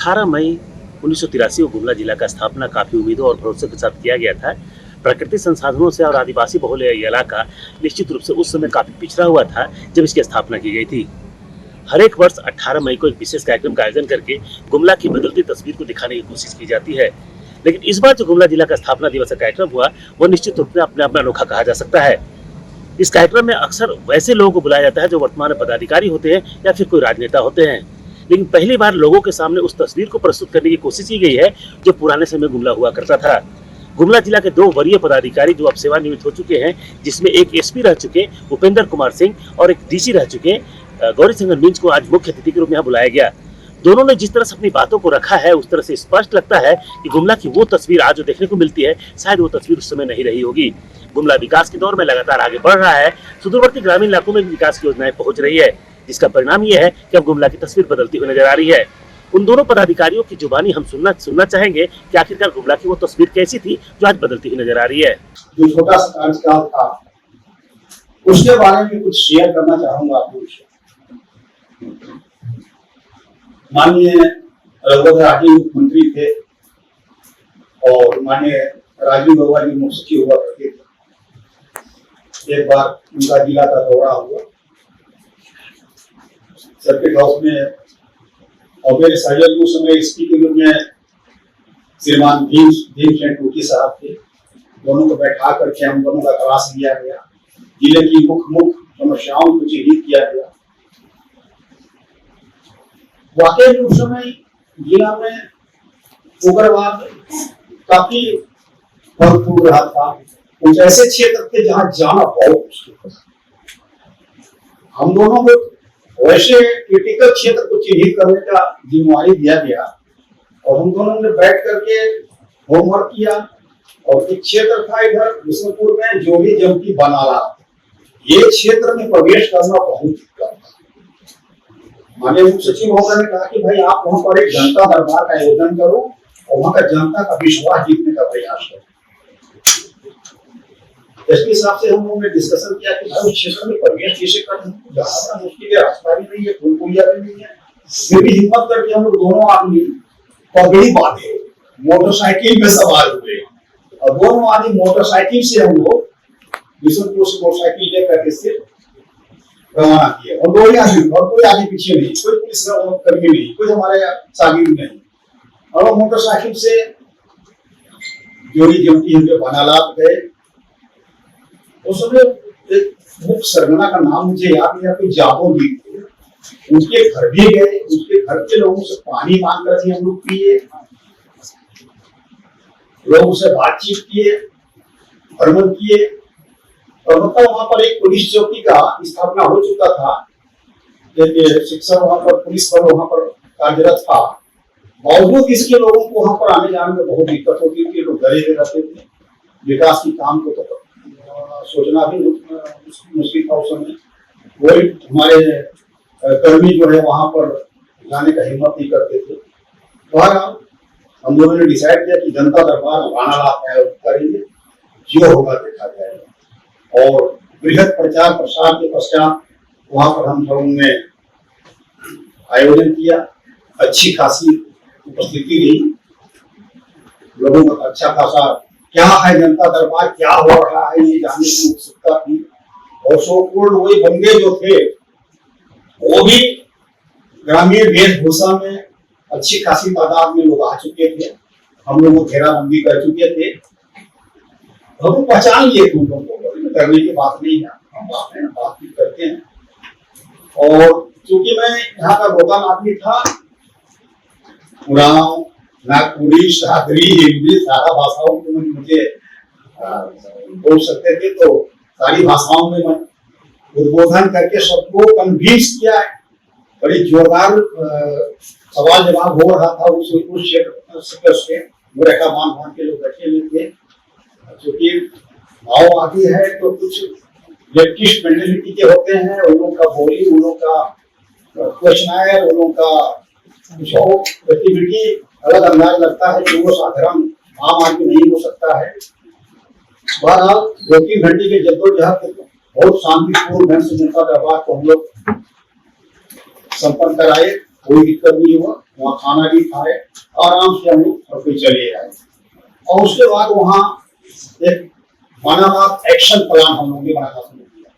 18 मई 1983 को गुमला जिला का स्थापना काफी उम्मीदों और भरोसे के साथ किया गया था। प्राकृतिक संसाधनों से और आदिवासी बहुल ये इलाका निश्चित रूप से उस समय काफी पिछड़ा हुआ था जब इसकी स्थापना की गई थी। हर एक वर्ष 18 मई को एक विशेष कार्यक्रम का आयोजन करके गुमला की बदलती तस्वीर को दिखाने की कोशिश की जाती है, लेकिन इस बार जो गुमला जिला का स्थापना दिवस का कार्यक्रम हुआ वो निश्चित रूप से अपने आप में अनोखा कहा जा सकता है। इस कार्यक्रम में अक्सर वैसे लोगों को बुलाया जाता है जो वर्तमान में पदाधिकारी होते हैं या फिर कोई राजनेता होते हैं, लेकिन पहली बार लोगों के सामने उस तस्वीर को प्रस्तुत करने की कोशिश की गई है जो पुराने समय गुमला हुआ करता था। गुमला जिला के 2 वरीय पदाधिकारी जो अब सेवानिवृत्त हो चुके हैं, जिसमें एक एसपी रह चुके उपेंद्र कुमार सिंह और एक डीसी रह चुके गौरी शंकर मींज को आज मुख्य अतिथि के रूप में यहाँ बुलाया गया। दोनों ने जिस तरह से अपनी बातों को रखा है उस तरह से स्पष्ट लगता है कि गुमला की वो तस्वीर आज जो देखने को मिलती है शायद वो तस्वीर उस समय नहीं रही होगी। गुमला विकास के दौर में लगातार आगे बढ़ रहा है, सुदूरवर्ती ग्रामीण इलाकों में विकास की योजनाएं पहुंच रही है, जिसका परिणाम ये है कि अब गुमला की तस्वीर बदलती हुई नजर आ रही है। उन दोनों पदाधिकारियों की जुबानी हम सुनना चाहेंगे कि आखिरकार गुमला की वो तस्वीर कैसी थी जो आज बदलती हुई नजर आ रही है। जो छोटा सा कार्यकाल था उसके बारे में कुछ शेयर करना चाहूंगा आपको। माननीय रघुवर राजीव मुख्यमंत्री थे और माननीय राजीव गौबा जी मुख्य सचिव हुआ करते थे। एक बार उनका जिला का दौरा हुआ सर्किट हाउस में और मेरे सहयोग उस समय एसपी के रूप में श्रीमान भीम सेन टूटी साहब थे। दोनों को बैठा करके हम दोनों का क्लास लिया गया, जिले की मुख्य समस्याओं को चिन्हित किया गया। वाकई में उस समय जिला में उग्रवाद काफी भरपूर रहा था। कुछ ऐसे क्षेत्र थे जहां जाना बहुत मुश्किल था। हम दोनों को वैसे क्रिटिकल क्षेत्र को चिन्हित करने का जिम्मेवारी दिया गया और हम दोनों ने बैठ करके होमवर्क किया। और एक क्षेत्र था इधर बिशनपुर में जोड़ी जमती बनाला, ये क्षेत्र में प्रवेश करना बहुत दिक्कत था। माननीय मुख्य सचिव महोदय ने कहा कि भाई आप वहां पर एक जनता दरबार का आयोजन करो और वहां का जनता का विश्वास जीतने का प्रयास करो। एसपी साहब से हम लोगों ने डिस्कशन किया कि भाई क्षेत्र में प्रवेश कैसे करना, जहां मुश्किल है, रास्ता भी नहीं है, कोई पुलिया भी नहीं है। फिर भी हिम्मत करके हम लोग दोनों आदमी पगड़ी बांधे मोटरसाइकिल में सवार हुए और दोनों आदमी मोटरसाइकिल से हम लोग बिशनपुर से मोटरसाइकिल लेकर के सिर्फ रवाना किए और 2 आदमी और कोई आगे पीछे नहीं, कोई पुलिस कर्मी नहीं, कोई हमारे शागिर्द नहीं। और मोटरसाइकिल से जोड़ी जमती हुए बनालाप गए। उस समय एक मुख्य सरगना का नाम मुझे याद नहीं, कोई जाबो जी थे, उनके घर भी गए। उसके घर के लोगों से पानी मांग कर हम लोग पिए, लोगों से बातचीत किए, भ्रमण किए। और मतलब वहां पर एक पुलिस चौकी का स्थापना हो चुका था, शिक्षक वहां पर पुलिस बल वहां पर कार्यरत था। बावजूद इसके लोगों को वहां पर आने जाने में बहुत दिक्कत होती थी, लोग डरे हुए रहते थे। विकास की काम को तो सोचना भी मुश्किल था उस समय। वही हमारे कर्मी जो है वहां पर जाने का हिम्मत नहीं करते थे। बहरहाल हम लोगों ने डिसाइड किया कि जनता दरबार बनालाप करेंगे, जो होगा देखा जाएगा। और बृहद प्रचार प्रसार के पश्चात वहां पर हम लोगों ने आयोजन किया। अच्छी खासी उपस्थिति रही, लोगों को अच्छा खासा क्या है जनता दरबार, क्या हो रहा है ये जानने की उत्सुकता थी। और सोपूर्ण वही बंदे जो थे वो भी ग्रामीण वेशभूषा में अच्छी खासी तादाद में लोग आ चुके थे। हम लोग घेराबंदी कर चुके थे, हम पहचान लिए थे उनको, करने की बात नहीं है, हम बातचीत करते हैं। और क्योंकि मैं यहाँ का लोकल आदमी था, उरांव, नागपुरी, शाहदरी, हिंदी सारा भाषाओं को मुझे बोल सकते थे, तो सारी भाषाओं में मैं उद्बोधन करके सबको कन्विंस किया। बड़ी जोरदार सवाल जवाब हो रहा था उस क्षेत्र से। मुरेखा बांध के लोग बैठे हुए थे। क्योंकि माओवादी है तो कुछ लेफ्टिस्ट मेंटालिटी के होते हैं, उन लोगों का बोली, उन लोगों का क्वेश्चनायर, उन लोगों का कुछ और एक्टिविटी अलग अंदाज लगता है कि वो साधारण आम आदमी नहीं हो सकता है। बहरहाल 2-3 घंटे के जद्दोजहद बहुत शांतिपूर्ण ढंग से जनता दरबार को हम लोग संपन्न कराए। कोई दिक्कत नहीं हुआ, वहाँ खाना भी खाए, आराम से हम लोग और फिर चले आए। और उसके बाद वहाँ एक मानववाद एक्शन प्लान हम लोगों ने बनाना शुरू किया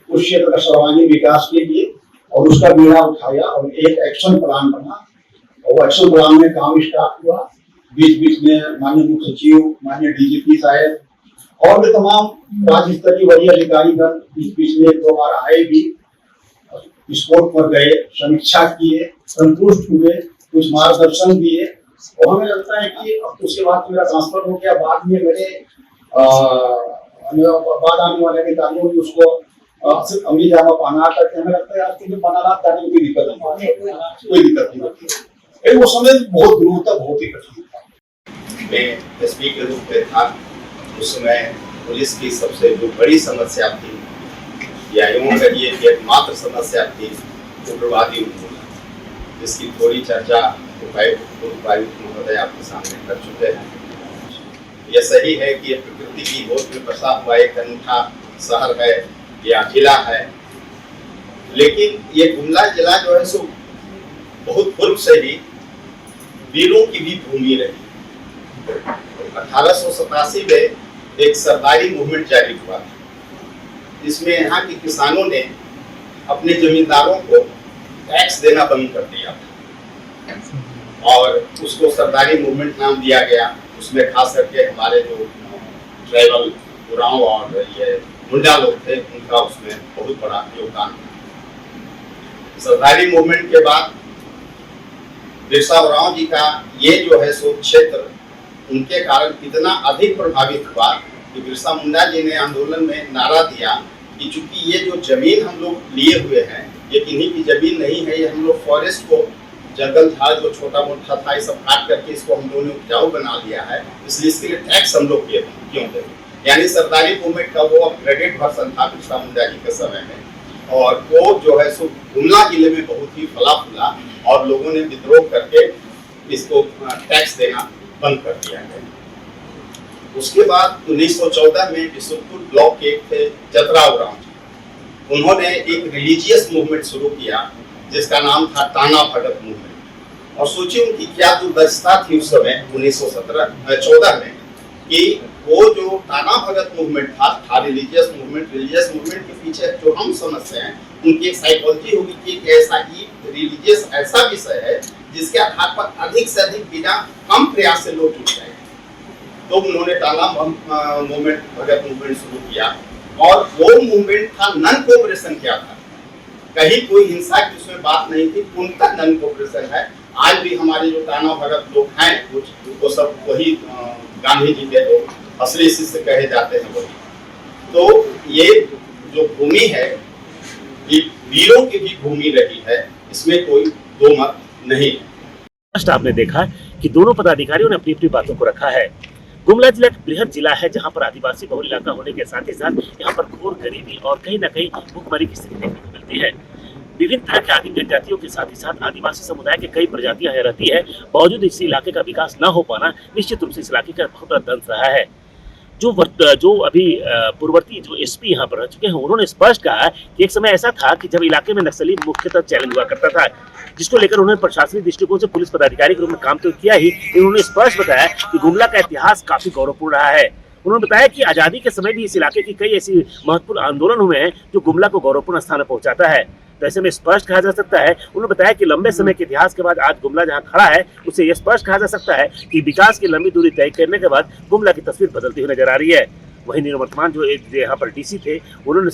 उस क्षेत्र का सर्वांगीण विकास के लिए, और उसका बीड़ा उठाया और एक एक्शन प्लान बना, और एक्शन प्लान में काम स्टार्ट हुआ। बीच बीच में माननीय मुख्य सचिव, माननीय डीजीपी साहब और भी तमाम राज्य स्तरीय वरीय अधिकारीगण बीच बीच में एक दो बार आए भी, स्पोर्ट पर गए, समीक्षा किए, संतुष्ट हुए, कुछ मार्गदर्शन दिए। और हमें लगता है कि अब उसके बाद मेरा ट्रांसफर हो गया, बाद में मेरे बाद आने वाले अधिकारियों ने उसको अमली जामा पहना करके, हमें लगता है आज के जो बनाना जाने में कोई दिक्कत नहीं होती। वो समय बहुत दूर तक बहुत ही कठिन था। मैं एसपी के रूप में था उस समय। पुलिस की सबसे जो बड़ी समस्या थी, या यूं कहिए कि एकमात्र समस्या थी, उग्रवादी उन्मूलन, जिसकी थोड़ी चर्चा उपायुक्त महोदय आपके सामने कर चुके हैं। यह सही है कि यह प्रकृति की गोद में बसा हुआ एक अनूठा शहर है या जिला है, लेकिन ये गुमला जिला जो है सो बहुत पूर्व से ही वीरों की भी भूमि रही। 1887 में एक सरदारी मूवमेंट जारी हुआ था, जिसमें यहाँ के किसानों ने अपने जमींदारों को टैक्स देना बंद कर दिया था और उसको सरदारी मूवमेंट नाम दिया गया। उसमें खास करके हमारे जो ट्राइबल उरांव और ये मुंडा लोग थे, उनका उसमें बहुत बड़ा योगदान था। सरदारी मूवमेंट के बाद बिरसा उरांव जी का ये जो है सो क्षेत्र उनके कारण इतना अधिक प्रभावित हुआ कि बिरसा मुंडा जी ने आंदोलन में नारा दिया कि चूंकि ये जो जमीन हम लोग लिए हुए हैं, ये किन्हीं की जमीन नहीं है, ये हम लोग फॉरेस्ट को, जंगल झाड़ जो छोटा मोटा था, ये सब काट करके इसको हम लोगों ने उपजाऊ बना लिया है, इसलिए इसके लिए टैक्स हम लोग क्यों दें। यानी सरदारी मूवमेंट का वो अपग्रेडेड वर्जन था बिरसा मुंडा जी के समय में, और वो जो है सो गुमला जिले में बहुत ही फला फूला और लोगों ने विद्रोह करके इसको टैक्स देना बंद कर दिया गया। उसके बाद 1914 में बिशुनपुर ब्लॉक के थे जतरा उरांव जी, उन्होंने एक रिलीजियस मूवमेंट शुरू किया जिसका नाम था टाना भगत मूवमेंट। और सोचिए उनकी क्या दूरदर्शिता थी उस समय 1914 में, कि वो जो टाना भगत मूवमेंट था रिलीजियस मूवमेंट के पीछे जो हम समझते हैं उनकी एक साइकोलॉजी होगी कि एक ऐसा ही रिलीजियस ऐसा विषय है जिसके आधार पर अधिक से अधिक बिना कम प्रयास से लोग जुट जाएंगे। तो उन्होंने टाना भगत मूवमेंट शुरू किया, और वो मूवमेंट था नन कोऑपरेशन। क्या था, कहीं कोई हिंसा की उसमें बात नहीं थी, पूर्णतः नन कोऑपरेशन है। आज भी हमारे जो टाना भगत लोग हैं वो सब वही गांधी जी के जो असली शिष्य कहे जाते हैं वही। तो ये जो भूमि है ये वीरों की भी भूमि रही है, इसमें कोई दो मत नहीं है। आपने देखा कि दोनों पदाधिकारियों ने अपनी अपनी बातों को रखा है। गुमला जिला एक बृहद जिला है जहां पर आदिवासी बहुल इलाका होने के साथ ही साथ यहाँ पर घोर गरीबी और कहीं न कहीं भूखमरी की स्थिति देखने को मिलती है। विभिन्न तरह के आदिम जनजातियों के साथ ही साथ आदिवासी समुदाय के कई प्रजातियां यहाँ रहती है, बावजूद इस इलाके का विकास न हो पाना निश्चित रूप से इस इलाके का बहुत बड़ा दंश रहा है। जो अभी पूर्ववर्ती जो एसपी यहाँ पर रह चुके हैं, उन्होंने स्पष्ट कहा कि एक समय ऐसा था कि जब इलाके में नक्सली मुख्यतः चैलेंज हुआ करता था, जिसको लेकर उन्होंने प्रशासनिक दृष्टिकोण से पुलिस पदाधिकारी के रूप में काम तो किया ही, उन्होंने स्पष्ट बताया कि गुमला का इतिहास काफी गौरवपूर्ण रहा है। उन्होंने बताया कि आजादी के समय भी इस इलाके की कई ऐसी महत्वपूर्ण आंदोलन हुए हैं जो गुमला को गौरवपूर्ण स्थान पर पहुंचाता है। तो ऐसे में स्पष्ट कहा जा सकता है, उन्होंने बताया कि लंबे समय के इतिहास के बाद आज गुमला जहां खड़ा है, उससे यह स्पष्ट कहा जा सकता है कि विकास की लंबी दूरी तय करने के बाद गुमला की तस्वीर बदलती हुई नजर आ रही है। वहीं निवर्तमान जो यहाँ पर डीसी थे, उन्होंने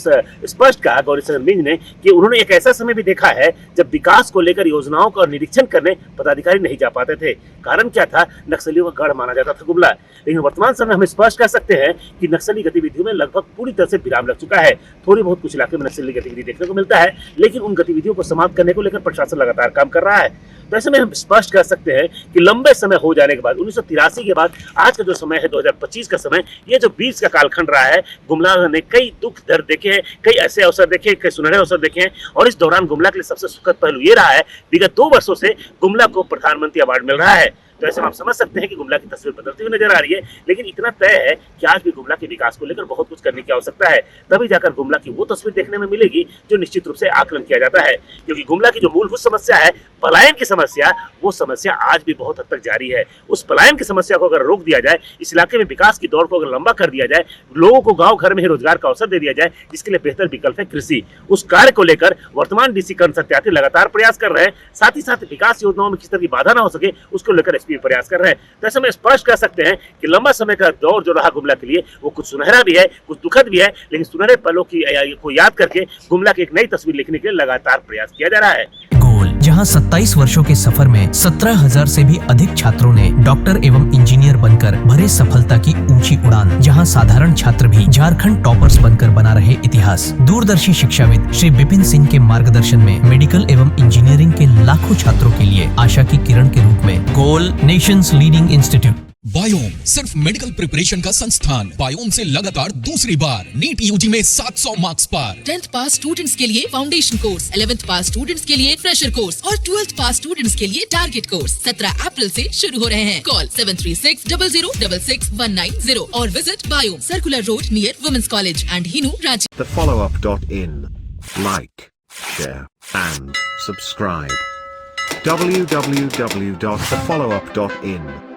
स्पष्ट कहा गौरीशंकर मिंज ने कि उन्होंने एक ऐसा समय भी देखा है जब विकास को लेकर योजनाओं का निरीक्षण करने पदाधिकारी नहीं जा पाते थे। कारण क्या था, नक्सलियों का गढ़ माना जाता था गुमला। लेकिन वर्तमान समय हम स्पष्ट कह सकते हैं कि नक्सली गतिविधियों में लगभग पूरी तरह से विराम लग चुका है। थोड़ी बहुत कुछ इलाके में नक्सली गतिविधि देखने को मिलता है, लेकिन उन गतिविधियों को समाप्त करने को लेकर प्रशासन लगातार काम कर रहा है। तो ऐसे में हम स्पष्ट कर सकते हैं कि लंबे समय हो जाने के बाद 1983 के बाद आज का जो समय है 2025 का समय, ये जो 20 का कालखंड रहा है, गुमला ने कई दुख दर्द देखे हैं, कई ऐसे अवसर देखे, कई सुनहरे अवसर देखे हैं। और इस दौरान गुमला के लिए सबसे सुखद पहलू ये रहा है, विगत 2 वर्षों से गुमला को प्रधानमंत्री अवार्ड मिल रहा है। तो ऐसे में आप समझ सकते हैं कि गुमला की तस्वीर बदलती हुई नजर आ रही है। लेकिन इतना तय है कि आज भी गुमला के विकास को लेकर बहुत कुछ करने की आवश्यकता है, तभी जाकर गुमला की वो तस्वीर देखने में मिलेगी जो निश्चित रूप से आकलन किया जाता है। क्योंकि गुमला की जो मूलभूत समस्या है, पलायन की समस्या, वो समस्या आज भी बहुत हद तक जारी है। उस पलायन की समस्या को अगर रोक दिया जाए, इस इलाके में विकास की दौड़ को अगर लंबा कर दिया जाए, लोगों को गांव घर में ही रोजगार का अवसर दे दिया जाए, जिसके लिए बेहतर विकल्प है कृषि। उस कार्य को लेकर वर्तमान डीसी कर्ण सत्यार्थी लगातार प्रयास कर रहे हैं। साथ ही साथ विकास योजनाओं में किस तरह की बाधा ना हो सके, उसको लेकर एसपी प्रयास कर रहे हैं। तो ऐसे में स्पष्ट कह सकते हैं कि लंबा समय का दौर जो रहा गुमला के लिए, वो कुछ सुनहरा भी है, कुछ दुखद भी है, लेकिन सुनहरे पलों को याद करके गुमला की एक नई तस्वीर लिखने के लिए लगातार प्रयास किया जा रहा है। गोल, जहां 27 वर्षों के सफर में 17,000 से भी अधिक छात्रों ने डॉक्टर एवं इंजीनियर बनकर भरे सफलता की ऊंची उड़ान, जहां साधारण छात्र भी झारखंड टॉपर्स बनकर बना रहे इतिहास। दूरदर्शी शिक्षाविद श्री विपिन सिंह के मार्गदर्शन में मेडिकल एवं इंजीनियरिंग के लाखों छात्रों के लिए आशा की किरण के रूप में गोल, नेशंस लीडिंग इंस्टीट्यूट। बायोम सिर्फ मेडिकल प्रिपरेशन का संस्थान। बायोम से लगातार दूसरी बार नीट यूजी में 700 मार्क्स पार। 10th पास स्टूडेंट्स के लिए फाउंडेशन कोर्स, 11th पास स्टूडेंट्स के लिए फ्रेशर कोर्स और 12th पास स्टूडेंट्स के लिए टारगेट कोर्स 17 अप्रैल से शुरू हो रहे हैं। कॉल 7360066190 और visit Biome, circular road near women's college and Hinoo, Ranchi. thefollowup.in. Like, share and subscribe. www.thefollowup.in